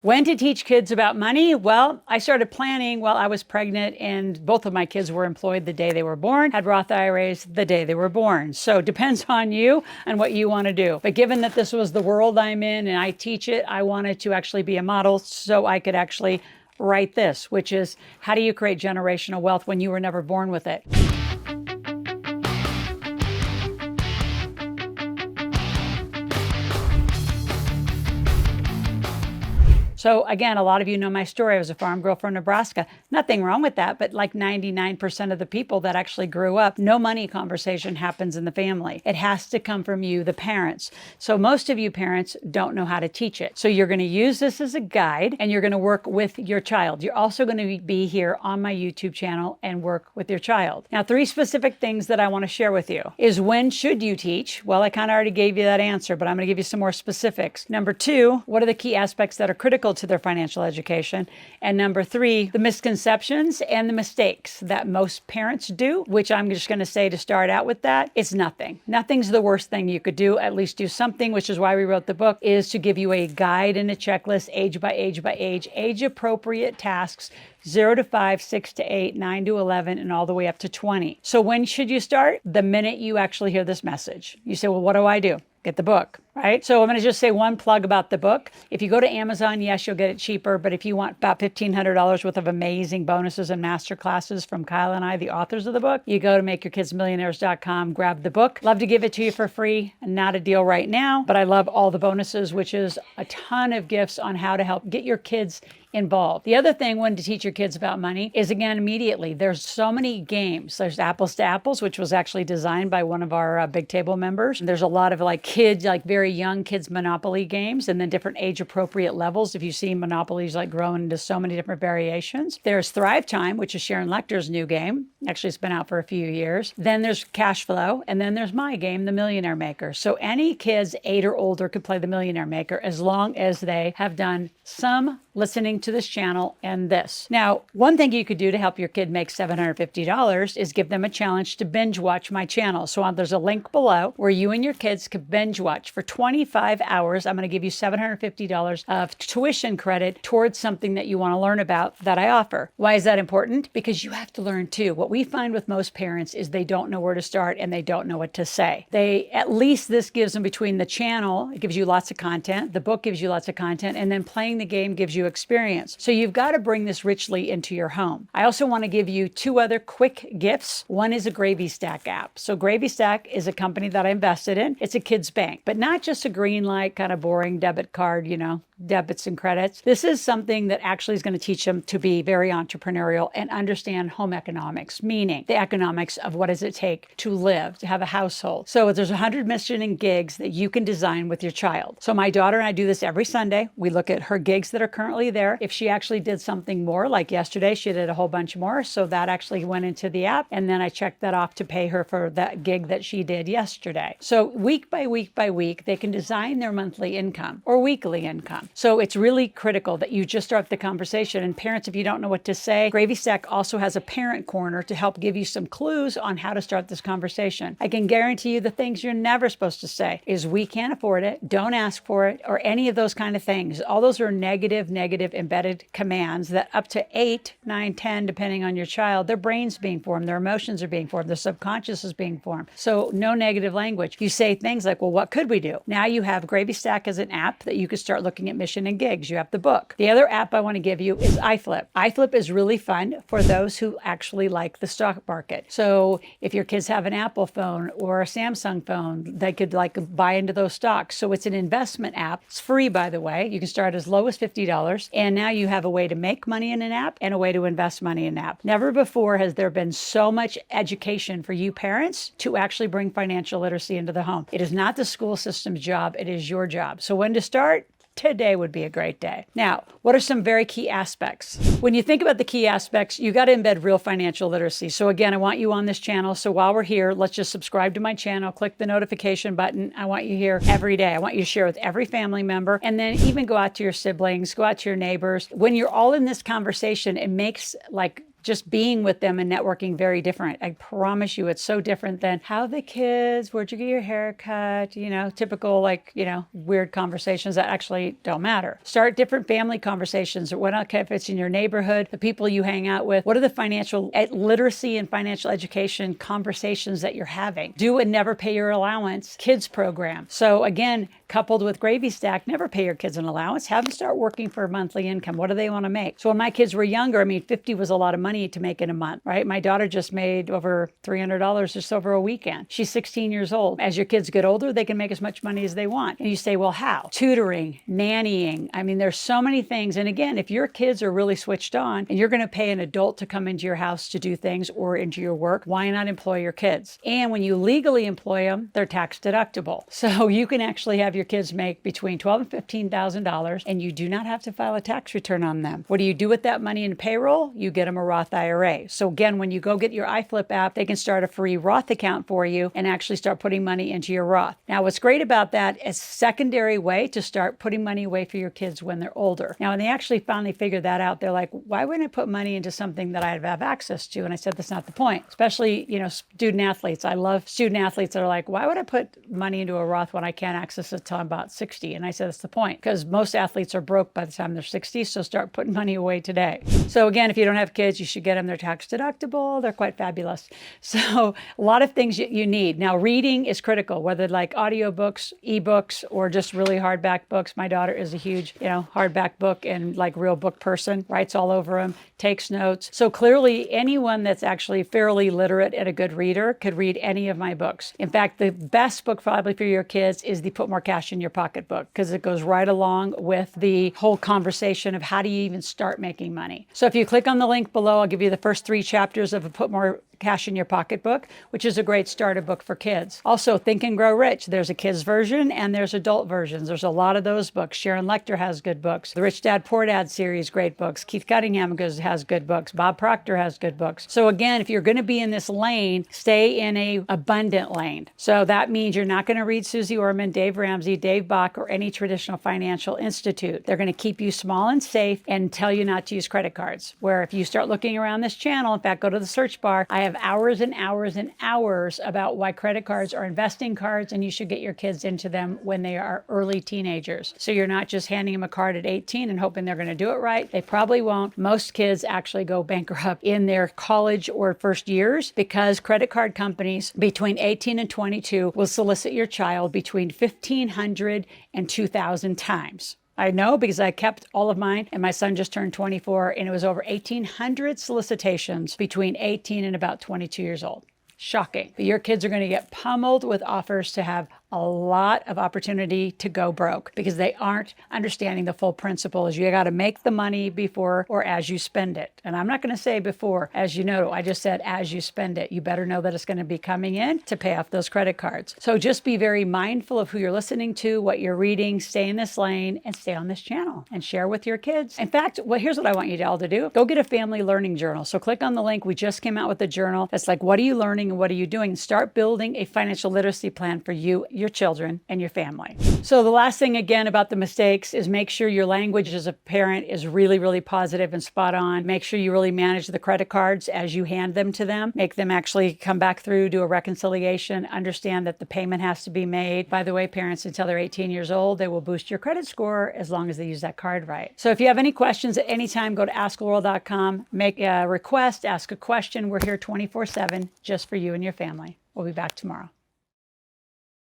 When to teach kids about money? Well, I started planning while I was pregnant, and both of my kids were employed the day they were born, had Roth IRAs the day they were born. So it depends on you and what you want to do. But given that this was the world I'm in and I teach it, I wanted to actually be a model so I could actually write this, which is how do you create generational wealth when you were never born with it? So again, a lot of you know my story. I was a farm girl from Nebraska. Nothing wrong with that, but like 99% of the people that actually grew up, no money conversation happens in the family. It has to come from you, the parents. So most of you parents don't know how to teach it. So you're going to use this as a guide and you're going to work with your child. You're also going to be here on my YouTube channel and work with your child. Now, 3 specific things that I want to share with you is when should you teach? Well, I kind of already gave you that answer, but I'm going to give you some more specifics. Number 2, what are the key aspects that are critical to their financial education? And number 3, the misconceptions and the mistakes that most parents do, which I'm just going to say to start out with that, it's nothing. Nothing's the worst thing you could do. At least do something, which is why we wrote the book, is to give you a guide and a checklist, age by age by age appropriate tasks, 0 to 5, 6 to 8, 9 to 11, and all the way up to 20. So when should you start? The minute you actually hear this message. You say, well, what do I do? Get the book, right? So I'm going to just say one plug about the book. If you go to Amazon, yes, you'll get it cheaper. But if you want about $1,500 worth of amazing bonuses and master classes from Kyle and I, the authors of the book, you go to makeyourkidsmillionaires.com, grab the book. Love to give it to you for free. Not a deal right now, but I love all the bonuses, which is a ton of gifts on how to help get your kids involved. The other thing when to teach your kids about money is, again, immediately. There's so many games. There's Apples to Apples, which was actually designed by one of our Big Table members. There's a lot of like kids, like very young kids Monopoly games, and then different age appropriate levels. If you see Monopoly's like growing into so many different variations. There's Thrive Time, which is Sharon Lecter's new game. Actually, it's been out for a few years. Then there's Cash Flow, and then there's my game, The Millionaire Maker. So any kids 8 or older could play The Millionaire Maker as long as they have done some listening to this channel and this. Now, one thing you could do to help your kid make $750 is give them a challenge to binge watch my channel. So there's a link below where you and your kids could binge watch for 25 hours. I'm going to give you $750 of tuition credit towards something that you want to learn about that I offer. Why is that important? Because you have to learn too. What we find with most parents is they don't know where to start and they don't know what to say. At least this gives them between the channel, it gives you lots of content, the book gives you lots of content, and then playing the game gives you experience. So you've got to bring this richly into your home. I also want to give you 2 other quick gifts. One is a GravyStack app. So GravyStack is a company that I invested in. It's a kid's bank, but not just a green light, kind of boring debit card, debits and credits. This is something that actually is going to teach them to be very entrepreneurial and understand home economics, meaning the economics of what does it take to live, to have a household. So there's 100 mission and gigs that you can design with your child. So my daughter and I do this every Sunday. We look at her gigs that are currently there. If she actually did something more, like yesterday, she did a whole bunch more. So that actually went into the app. And then I checked that off to pay her for that gig that she did yesterday. So week by week by week, they can design their monthly income or weekly income. So it's really critical that you just start the conversation. And parents, if you don't know what to say, GravyStack also has a parent corner to help give you some clues on how to start this conversation. I can guarantee you the things you're never supposed to say is we can't afford it, don't ask for it, or any of those kind of things. All those are negative embedded commands that up to 8, 9, 10, depending on your child, their brain's being formed, their emotions are being formed, their subconscious is being formed. So no negative language. You say things like, well, what could we do? Now you have GravyStack as an app that you could start looking at mission and gigs. You have the book. The other app I want to give you is iFlip. iFlip is really fun for those who actually like the stock market. So if your kids have an Apple phone or a Samsung phone, they could buy into those stocks. So it's an investment app. It's free, by the way. You can start as low as $50. And now you have a way to make money in an app and a way to invest money in an app. Never before has there been so much education for you parents to actually bring financial literacy into the home. It is not the school system's job. It is your job. So when to start? Today would be a great day. Now, what are some very key aspects? When you think about the key aspects, you got to embed real financial literacy. So again, I want you on this channel. So while we're here, let's just subscribe to my channel, click the notification button. I want you here every day. I want you to share with every family member, and then even go out to your siblings, go out to your neighbors. When you're all in this conversation, it makes just being with them and networking very different. I promise you, it's so different than how the kids, where'd you get your hair cut, typical weird conversations that actually don't matter. Start different family conversations. What if it's in your neighborhood, the people you hang out with, what are the financial literacy and financial education conversations that you're having? Do a never pay your allowance kids program. So again, coupled with GravyStack, never pay your kids an allowance. Have them start working for a monthly income. What do they want to make? So when my kids were younger, 50 was a lot of money to make in a month, right? My daughter just made over $300 just over a weekend. She's 16 years old. As your kids get older, they can make as much money as they want. And you say, well, how? Tutoring, nannying. There's so many things. And again, if your kids are really switched on and you're going to pay an adult to come into your house to do things or into your work, why not employ your kids? And when you legally employ them, they're tax deductible. So you can actually have your kids make between $12,000 and $15,000 and you do not have to file a tax return on them. What do you do with that money in payroll? You get them a Roth IRA. So again, when you go get your iFlip app, they can start a free Roth account for you and actually start putting money into your Roth. Now, what's great about that is a secondary way to start putting money away for your kids when they're older. Now, when they actually finally figure that out, they're like, why wouldn't I put money into something that I have access to? And I said, that's not the point. Especially, student athletes. I love student athletes that are like, why would I put money into a Roth when I can't access it until I'm about 60? And I said, that's the point, because most athletes are broke by the time they're 60. So start putting money away today. So again, if you don't have kids, you should get them. They're tax deductible. They're quite fabulous. So a lot of things you need. Now, reading is critical, whether like audiobooks, ebooks, or just really hardback books. My daughter is a huge, hardback book and like real book person, writes all over them, takes notes. So clearly anyone that's actually fairly literate and a good reader could read any of my books. In fact, the best book probably for your kids is the Put More Cash in Your Pocket book, because it goes right along with the whole conversation of how do you even start making money. So if you click on the link below, I'll give you the first 3 chapters of a Put More Cash in Your Pocket book, which is a great starter book for kids. Also, Think and Grow Rich. There's a kids version and there's adult versions. There's a lot of those books. Sharon Lecter has good books. The Rich Dad Poor Dad series, great books. Keith Cunningham has good books. Bob Proctor has good books. So again, if you're going to be in this lane, stay in a abundant lane. So that means you're not going to read Susie Orman, Dave Ramsey, Dave Bach, or any traditional financial institute. They're going to keep you small and safe and tell you not to use credit cards. Where if you start looking around this channel, in fact, go to the search bar, I have hours and hours and hours about why credit cards are investing cards and you should get your kids into them when they are early teenagers. So you're not just handing them a card at 18 and hoping they're going to do it right. They probably won't. Most kids actually go bankrupt in their college or first years because credit card companies between 18 and 22 will solicit your child between 1,500 and 2,000 times. I know because I kept all of mine and my son just turned 24 and it was over 1,800 solicitations between 18 and about 22 years old. Shocking. But your kids are going to get pummeled with offers to have a lot of opportunity to go broke because they aren't understanding the full principle is you got to make the money before or as you spend it. And I'm not going to say before, as you know, I just said as you spend it. You better know that it's going to be coming in to pay off those credit cards. So just be very mindful of who you're listening to, what you're reading, stay in this lane and stay on this channel and share with your kids. In fact, here's what I want you all to do. Go get a family learning journal. So click on the link. We just came out with a journal that's like, what are you learning and what are you doing? Start building a financial literacy plan for you, your children, and your family. So the last thing again about the mistakes is make sure your language as a parent is really, really positive and spot on. Make sure you really manage the credit cards as you hand them to them. Make them actually come back through, do a reconciliation, understand that the payment has to be made. By the way, parents, until they're 18 years old, they will boost your credit score as long as they use that card right. So if you have any questions at any time, go to askloral.com, make a request, ask a question. We're here 24/7 just for you and your family. We'll be back tomorrow.